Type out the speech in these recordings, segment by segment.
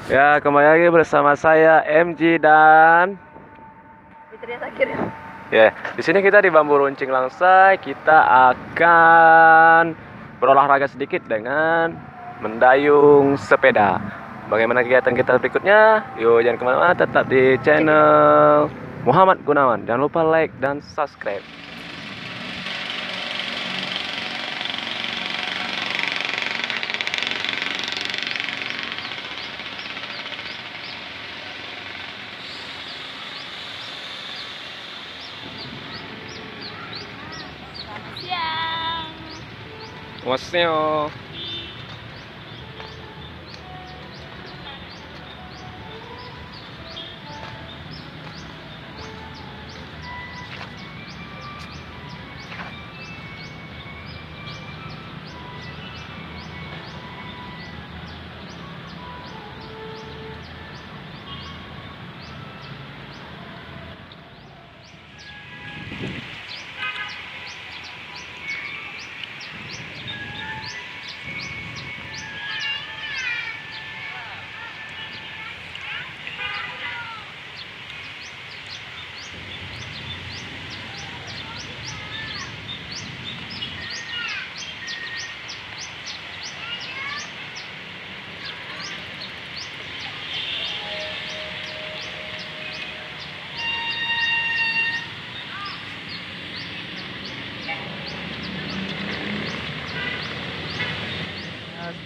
Ya, kembali lagi bersama saya MG dan Fitriya Sakir. ya, di sini kita di Bambu Runcing Langsai. Kita akan berolahraga sedikit dengan mendayung sepeda. Bagaimana kegiatan kita berikutnya? Yuk, jangan kemana-mana, tetap di channel Muhammad Gunawan. Jangan lupa like dan subscribe. Selamat siang. Wasio.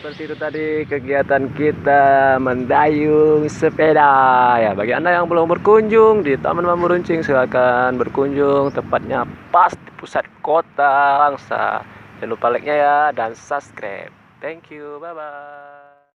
Seperti itu tadi kegiatan kita mendayung sepeda. Ya, bagi Anda yang belum berkunjung di Taman Bambu Runcing, silakan berkunjung. Tepatnya pas di pusat kota Langsa. Jangan lupa like-nya ya dan subscribe. Thank you. Bye bye.